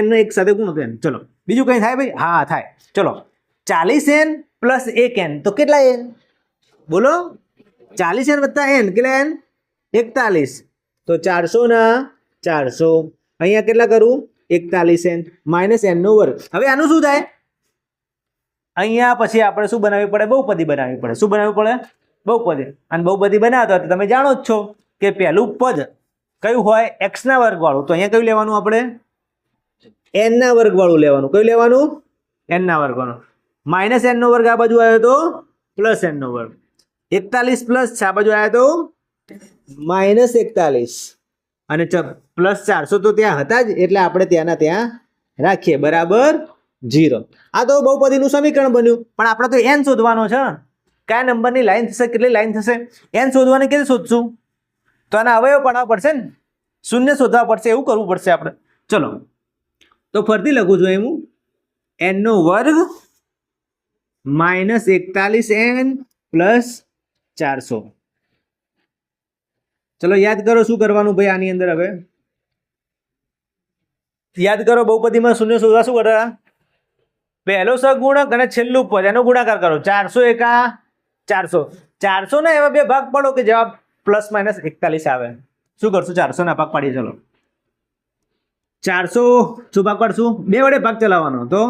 Speaker 1: n નો એક સાથે ગુણો n. ચલો બીજું કંઈ થાય ભાઈ? હા થાય. ચલો 40n + 1n તો કેટલા n? બોલો, 40n + n કેટલા n? 41. તો 400 ના 400. અહીંયા કેટલા કરું? 41n - n નો વર્ગ. હવે આનું શું થાય? અહીંયા પછી આપણે શું બનાવવી પડે? બહુપદી બનાવવી પડે. શું બનાવવું પડે? બહુપદી. અને બહુપદી બનાવતા તો તમે જાણો જ છો કે પહેલું પદ કયું હોય? x ના વર્ગ વાળું. તો અહીંયા કયું લેવાનું આપણે? n ના વર્ગ વાળું લેવાનું. કયું લેવાનું? n ના વર્ગ વાળું. -n નો વર્ગ આ બાજુ આવ્યો તો +n નો વર્ગ. 41 પ્લસ આ બાજુ આવ્યો તો -41. અને +400 તો ત્યાં હતા જ, એટલે આપણે ત્યાંના ત્યાં રાખીએ. બરાબર 0. આ તો બહુપદીનું સમીકરણ બન્યું. પણ આપણે તો n શોધવાનો છે. કયા નંબરની લાઈન થશે, કેટલી લાઈન થશે, n શોધવાની કેવી શોધશું? તો આના અવયવ પાડવા પડશે ને, શૂન્ય શોધવા પડશે. એવું કરવું પડશે આપણે. ચલો તો ફરીથી લખું છું હું, n નો વર્ગ -41n + 400. ચલો યાદ કરો શું કરવાનું ભાઈ આની અંદર. હવે યાદ કરો, બહુપદીમાં શૂન્ય શોધવા શું કરતા? પહેલો સહગુણક અને છેલ્લું પદ એનો ગુણાકાર કરો. 400 એકા 400. 400 ના એવા બે ભાગ પાડો કે જવાબ ±41 આવે. શું કરશું? 400 ના ભાગ પાડીએ. ચલો 400 શું ભાગ પાડશું? 2 વડે ભાગ ચલાવવાનો. તો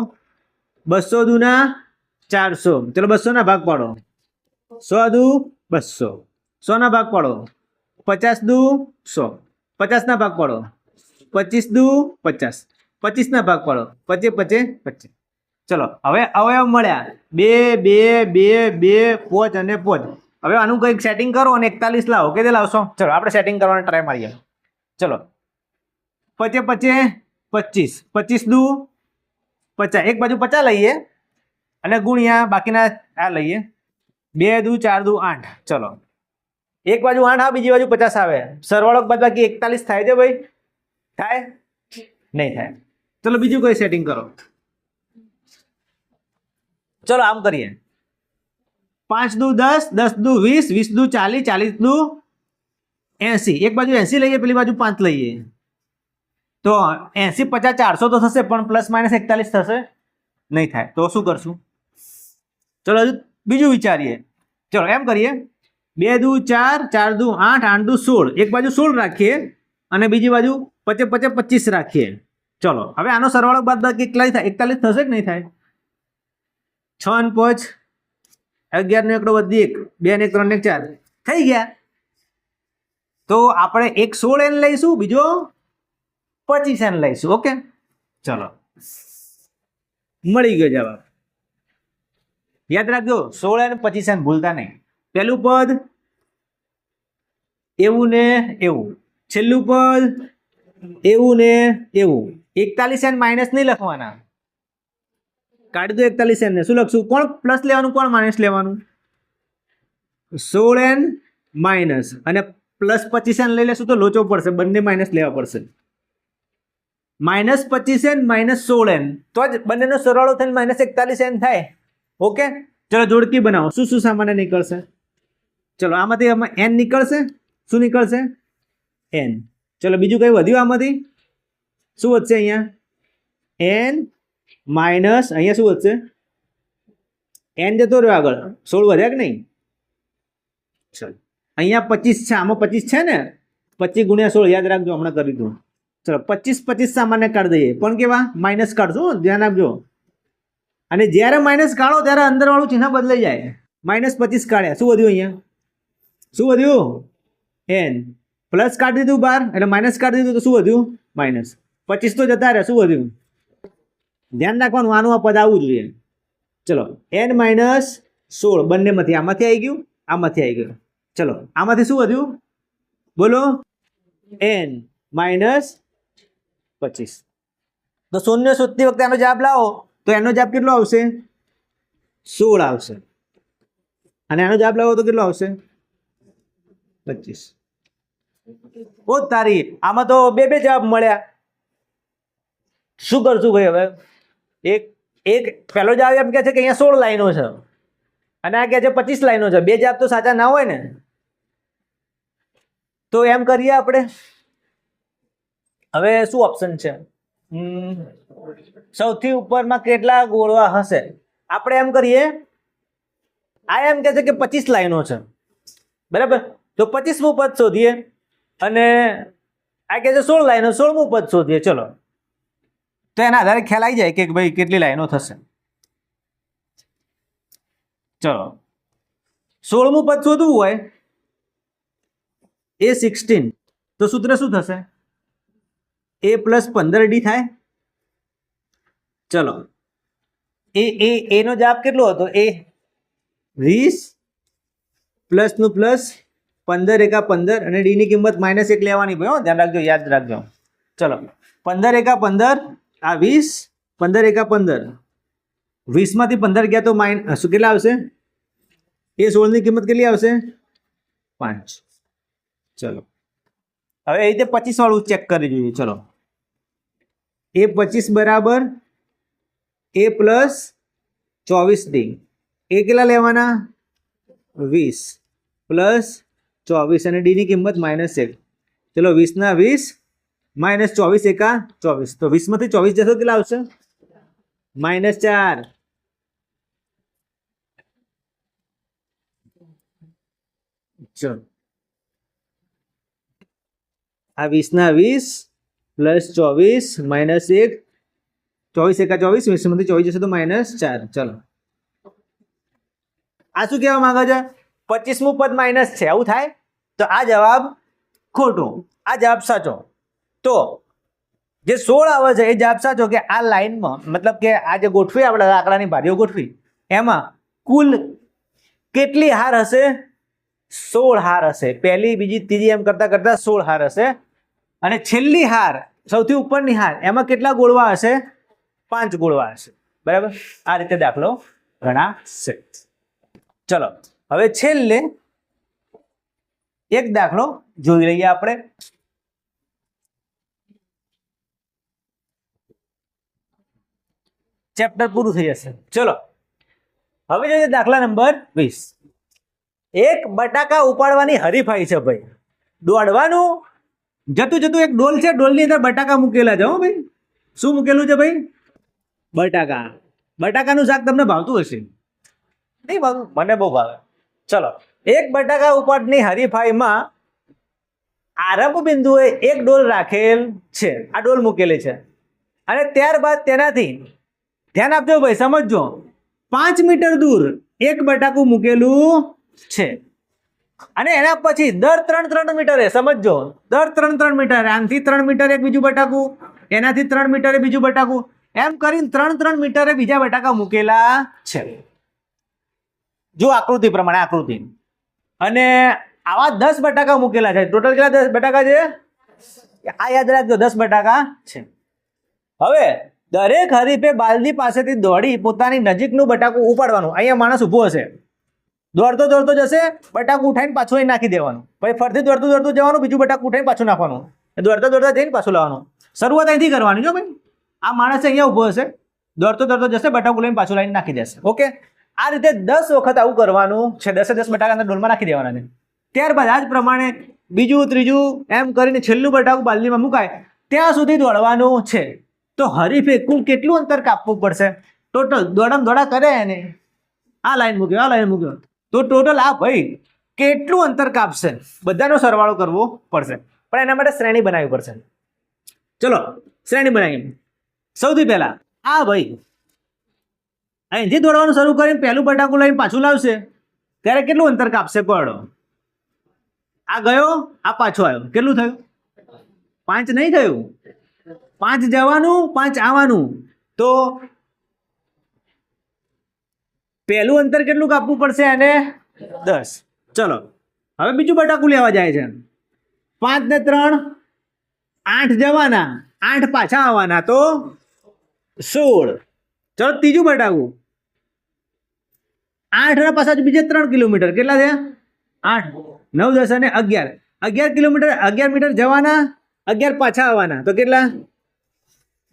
Speaker 1: 200 દુના 400. ચલો 200 ના ભાગ પાડો. 100 દુ 200. 100 ના ભાગ પાડો. 50 દુ 100. 50 ના ભાગ પાડો. 25 દુ 50. 25 ના ભાગ પાડો. 25 25 25. ચલો હવે અવયવ મળ્યા 2 2 2 2 5 અને 5. હવે આનું કંઈક સેટિંગ કરો અને 41 લાવો. કેતે લાવશો? ચલો આપણે સેટિંગ કરવાનો ટ્રાય મારીએ. ચલો 25 25 25. 25 દુ 50. એક બાજુ 50 લઈએ અને ગુણ્યા બાકીના આ લઈએ. 2 દુ 4 દુ 8. ચલો એક બાજુ 8 આવે, બીજી બાજુ 50 આવે. સરવાળો બાદબાકી 41 થાય છે ભાઈ? થાય નહીં થાય. ચલો બીજું કોઈ સેટિંગ કરો. ચલો આમ કરીએ. 5 દુ 10, 10 દુ 20, 20 દુ 40, 40 દુ 80. એક બાજુ 80 લઈએ, પેલી બાજુ 5 લઈએ. તો 80 50 400 તો થશે, પણ ±41 થશે નહીં થાય. તો શું કરશું? ચલો હજુ બીજું વિચારીએ. ચલો એમ કરીએ. 2 દુ 4, 4 દુ 8, 8 દુ 16. એક બાજુ 16 રાખીએ અને બીજી બાજુ 50 50 25 રાખીએ. ચલો હવે આનો સરવાળો બાદબાકી કેટલા થાય? 41 થશે કે નહીં થાય? 6 અને 5 11 નો એકડો વધી 1 2 ને 3 ને 4 થઈ ગયા. તો આપણે એક 16 n લઈશું, બીજો 25 n લઈશું. ઓકે ચલો મળી ગયો જવાબ. યાદ રાખજો 16 અને 25 n ભૂલતા નહીં. પહેલું પદ એવું ને એવું, છેલ્લું પદ એવું ને એવું. 41 n માઇનસ નહીં લખવાના. કાઢી દો 41 n ને. શું લખશું? કોણ પ્લસ લેવાનું, કોણ માઇનસ લેવાનું? 16 n માઇનસ અને પ્લસ 25 n લઈ લેશું તો લોચો પડશે, બંને માઇનસ લેવા પડશે. -25 n -16 n તો જ બંનેનો સરવાળો થઈને -41 n થાય. ઓકે ચલો જોડકી બનાવો. શું શું સામાન્ય નીકળશે? ચલો આમાંથી n નીકળશે. શું નીકળશે? n. ચલો બીજું કઈ વધ્યું આમાંથી? શું વધશે? અહીંયા n માઇનસ અહીંયા શું વધશે? n જતો રહ્યો આગળ. 16 વધ્યા કે નહીં? ચલો અહીંયા 25 છે, આમાં 25 છે ને. 25 ગુણ્યા 16 યાદ રાખજો, હમણાં કરી દઉં. ચલો 25 25 સામાન્ય કાઢી દઈએ, પણ કેવા માઇનસ કાઢશું, ધ્યાન આપજો. અને જ્યારે માઇનસ કાઢો ત્યારે અંદર વાળું ચિહ્ન બદલાઈ જાય. -25 કાઢ્યા, શું વધ્યું? અહીંયા શું વધ્યું? n. પ્લસ કાઢી દીધું બહાર એટલે માઇનસ કાઢી દીધું તો શું વધ્યું? માઇનસ. 25 તો જતા રહ્યા, શું વધ્યું? ધ્યાન રાખવાનું, આનું આ પદ આવવું જોઈએ. ચલો n -16 બંનેમાંથી આમાંથી આવી ગયું, આમાંથી આવી ગયું. ચલો આમાંથી શું વધ્યું? બોલો. n -25. તો શૂન્ય શોધતી વખતે આનો જવાબ લાવો તો એનો જવાબ કેટલો આવશે? 16 આવશે. અને આનો જવાબ લાવો તો કેટલો આવશે? 25. ઓ તારી, આમાં તો બે બે જવાબ મળ્યા. શું કરશું ભાઈ હવે? એક પહેલો જવાબ એમ કહે છે કે અહીંયા 16 લાઈનો છે અને આ કહે છે 25 લાઈનો છે. બે જવાબ તો સાચા ના હોય ને. તો એમ કરીએ આપણે. હવે શું ઓપ્શન છે? સૌથી ઉપરમાં કેટલા ગોળવા હશે? આપણે એમ કરીએ. આ એમ કહે છે કે 25 લાઈનો છે, બરાબર? તો 25મું પદ શોધીએ અને આ કહે છે 16 લાઈનો, 16મું પદ શોધીએ. ચલો તો એના આધારે ખ્યાલ આવી જાય કે ભાઈ કેટલી લાઈનો થશે. ચલો 16મું પદ શોધવું હોય A16 તો સૂત્ર શું થશે? A + 15D થાય. ચલો એનો જવાબ કેટલો હતો? A 20 પ્લસનું પ્લસ 15 એકા 15 અને ડી ની કિંમત -1 લેવાની ભાઈ. ધ્યાન રાખજો, યાદ રાખજો. ચલો 15 એકા 15 આ 20, 15 એકા 15, 20 માંથી 15 ગયા તો શું કેટલા આવશે? A16 ની કિંમત કેટલી આવશે? 5. ચલો હવે એ રીતે 25 વાળું ચેક કરી જોઈએ. ચલો A25 બરાબર A + 24D. એ કેટલા લેવાના? 20 પ્લસ 24 અને ડી ની કિંમત -1. ચલો 20 ના 20 -24 એકા 24. તો 20 માંથી 24 જશે કેટલા આવશે? -4. ચલો આ 20 ના 20 પ્લસ 24 માઇનસ 1, 24 એકા 24, 20 માંથી 24 જશે તો -4. ચલો આ શું કહેવા માંગે છે? 25મું પદ માઇનસ છે, આવું થાય તો આ જવાબ ખોટો, આ જવાબ સાચો. તો જે 16 આવે છે એ જવાબ સાચો કે આ લાઈનમાં મતલબ કે આ જે ગોઠવી આપણે આંકડાની બારીઓ ગોઠવી એમાં કુલ કેટલી હાર હશે? 16 હાર હશે. પહેલી, બીજી, ત્રીજી એમ કરતા કરતા 16 હાર હશે. અને છેલ્લી હાર સૌથી ઉપરની હાર એમાં કેટલા ગોળવા હશે? 5 ગોળવા હશે. બરાબર, આ રીતે દાખલો ગણાશે. ચલો હવે છેલ્લે એક દાખલો જોઈ લઈએ આપણે. ચેપ્ટર પૂરું થઈ જશે. ચલો હવે જોઈએ દાખલા નંબર 20. એક બટાકા ઉપાડવાની હરીફાઈ છે ભાઈ. દોડવાનું જતું જતું એક ડોલ છે, ડોલની અંદર બટાકા મૂકેલા છે. હો ભાઈ, શું મૂકેલું છે ભાઈ? બટાકા. બટાકાનું શાક તમને ભાવતું હશે? નહીં ભાવતું? મને બહુ ભાવે. ચલો, એક બટાકા ઉપાડની હરીફાઈમાં આરંભ બિંદુએ એક ડોલ રાખેલ છે. આ ડોલ મૂકેલી છે અને ત્યારબાદ તેનાથી, ધ્યાન આપજો ભાઈ, સમજજો, 5 મીટર દૂર એક બટાકું મૂકેલું છે અને એના પછી દર 3 મીટરે, સમજજો, દર 3 મીટરે, આમથી 3 મીટર એક બીજું બટાકું, એનાથી 3 મીટરે બીજું બટાકું, એમ કરીને 3 મીટરે બીજા બટાકા મૂકેલા છે. જો આકૃતિ પ્રમાણે, આકૃતિ, અને આવા 10 બટાકા મૂકેલા છે. ટોટલ કેટલા 10 બટાકા છે? આ યાદ રાખજો, 10 બટાકા છે. હવે દરેક હરીફે બાલદી પાસેથી દોડી પોતાની નજીકનું બટાકું ઉપાડવાનું. અહીંયા માણસ ઊભો હશે, દોડતો દોડતો જશે, બટાકું ઉઠાઈને પાછું અહીં નાખી દેવાનું. પછી ફરથી દોડતું દોડતું જવાનું, બીજું બટાકું ઉઠાઈને પાછું નાખવાનું, દોડતા દોડતા જઈને પાછું લાવવાનું. શરૂઆત અહીંથી કરવાની. જો ભાઈ, આ માણસ અહીંયા ઊભો હશે, દોડતો દોડતો જશે, બટાકું લઈને પાછું લાવીને નાખી દેશે. ઓકે, આ રીતે 10 વખત આવું કરવાનું છે. 10 બટાકા અંદર ડોલમાં નાખી દેવાના છે. ત્યારબાદ આ જ પ્રમાણે બીજું, ત્રીજું એમ કરીને છેલ્લું બટાકું બાલદીમાં મુકાય ત્યાં સુધી દોડવાનું છે. તો હરીફે કુલ કેટલું અંતર કાપવું પડશે? ટોટલ દોડામ દોડા કરે એને, આ લાઈન મૂક્યો, આ લાઈન મૂક્યો, તો ટોટલ આ ભાઈ કેટલું અંતર કાપશે? બધાનો સરવાળો કરવો પડશે, પણ એના માટે શ્રેણી બનાવવી પડશે. ચલો શ્રેણી બનાવીએ. સૌથી પહેલા આ ભાઈ અહીંથી દોડવાનું શરૂ કરીને પહેલું બટાકું લઈને પાછું લાવશે ત્યારે કેટલું અંતર કાપશે? પડો, આ ગયો, આ પાછો આવ્યો, કેટલું થયું? 5 નહીં થયું? 5 જવાનું, 5 આવવાનું, તો પહેલું અંતર કેટલું કાપવું પડશે? એને 10. ચલો હવે બીજું બટાકું લેવા જાય છે. 5 ને 3 8 જવાના, 8 પાછા આવવાના, તો 16. ચલો ત્રીજું બટાકું, 8 ના પાછા બીજે 3 કિલોમીટર, કેટલા થયા? 8, 9, 10 અને 11, 11 કિલોમીટર, 11 મીટર જવાના, 11 પાછા આવવાના, તો કેટલા?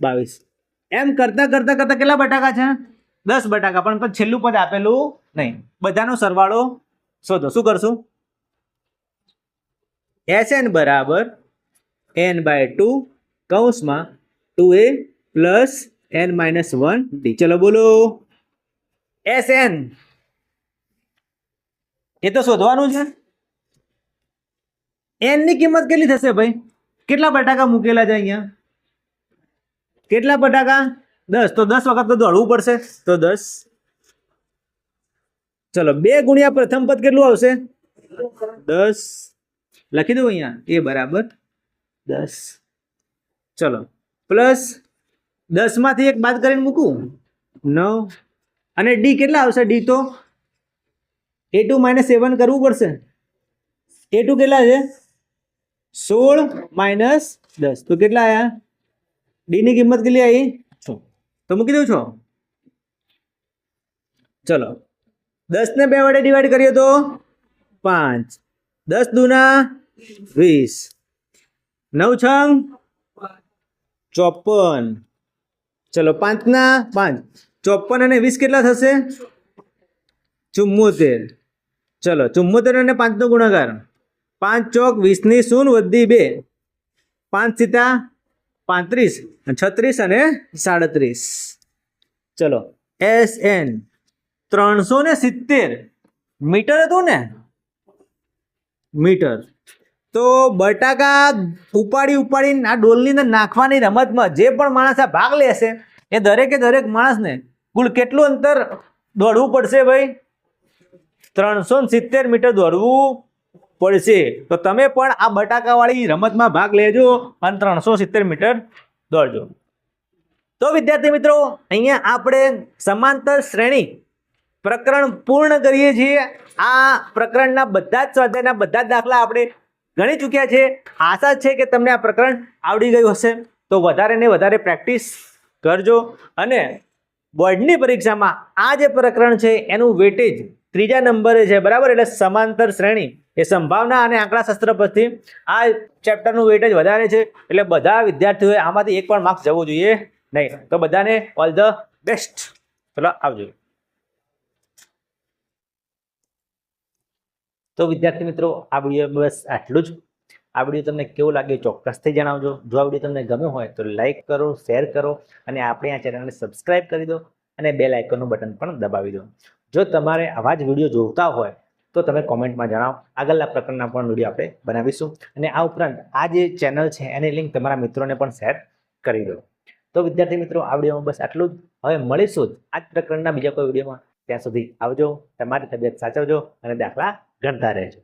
Speaker 1: 22. એમ કરતા કરતા કરતા કેટલા બટાકા છે? 10 બટાકા. પણ છેલ્લું પદ આપેલું નહીં. બધાનો સરવાળો શોધો. શું કરશું? SN બરાબર n/2 કૌંસમાં 2a પ્લસ n-1d. ચલો બોલો, SN એ તો શોધવાનું છે. n ની કિંમત કેટલી થશે ભાઈ? કેટલા બટાકા મૂકેલા છે અહીંયા? કેટલા બટાકા? 10. તો 10 વખત તો દોડવું પડશે, તો 10. ચલો 2 ગુણ્યા પ્રથમ પદ કેટલું આવશે? 10. લખી દઉં અહીંયા, એ બરાબર 10. ચલો પ્લસ 10 માંથી 1 બાદ કરીને મૂકું, 9. અને ડી કેટલા આવશે? ડી તો a2 - a1 કરવું પડશે. a2 કેટલા છે? 16 - 10, તો કેટલા આયા? ડી ની કિંમત કેટલી આવી? 6. તો મૂકી દઉં છો. ચલો 10 ને 2 વડે ડિવાઈડ કરીએ તો 5. 10 દુના 20, 9 છંગ 54. ચલો 5 ના 5, 54 અને 20 કેટલા થશે? 74. ચલો 74 અને 5 નો ગુણાકાર, 5 ચોક 20 ની 0 વધી 2, 5 સીતા 35, 36 અને 37. ચલો SN 370 મીટર હતું ને? મીટર. તો બટાકા ઉપાડીને આ ડોલની અંદર નાખવાની રમતમાં જે પણ માણસ આ ભાગ લેશે એ દરેક માણસને કુલ કેટલું અંતર દોડવું પડશે ભાઈ? 370 મીટર દોડવું પડશે. તો તમે પણ આ બટાકાવાળી રમતમાં ભાગ લેજો અને 370 મીટર દોડજો. તો વિદ્યાર્થી મિત્રો, અહીંયા આપણે સમાંતર શ્રેણી પ્રકરણ પૂર્ણ કરીએ છીએ. આ પ્રકરણના બધા જ સ્વાધ્યાયના બધા જ દાખલા આપણે ગણી ચૂક્યા છે. આશા છે કે તમને આ પ્રકરણ આવડી ગયું હશે. તો વધારે ને વધારે પ્રેક્ટિસ કરજો અને બોર્ડની પરીક્ષામાં આ જે પ્રકરણ છે એનું વેટેજ 3જા નંબરે છે, બરાબર? એટલે સમાંતર શ્રેણી એ સંભાવના અને આંકડાશાસ્ત્ર પરથી આ ચેપ્ટરનું વેટેજ વધારે છે. એટલે બધા વિદ્યાર્થીઓએ આમાંથી એક પણ માર્ક્સ જવો જોઈએ નહીં. તો બધાને ઓલ ધ બેસ્ટ. ચલો આવજો. તો વિદ્યાર્થી મિત્રો, આ વિડીયો બસ આટલું જ. આ વિડીયો તમને કેવું લાગે ચોક્કસથી જણાવજો. જો આ વિડીયો તમને ગમ્યો હોય તો લાઈક કરો, શેર કરો અને આપણે આ ચેનલને સબસ્ક્રાઈબ કરી દો અને બેલ આઇકોનનું બટન પણ દબાવી દો. જો તમારે આવા જ વિડીયો જોતા હોય તો તમે કોમેન્ટમાં જણાવો. આગળના પ્રકરણના પણ વિડીયો આપણે બનાવીશું. અને આ ઉપરાંત આ જે ચેનલ છે એની લિંક તમારા મિત્રોને પણ શેર કરી દો. તો વિદ્યાર્થી મિત્રો, આ વિડીયોમાં બસ આટલું જ. હવે મળીશું જ આ જ પ્રકરણના બીજા કોઈ વિડીયોમાં. ત્યાં સુધી આવજો, તમારી તબિયત સાચવજો અને દાખલા ગણતા રહેજો.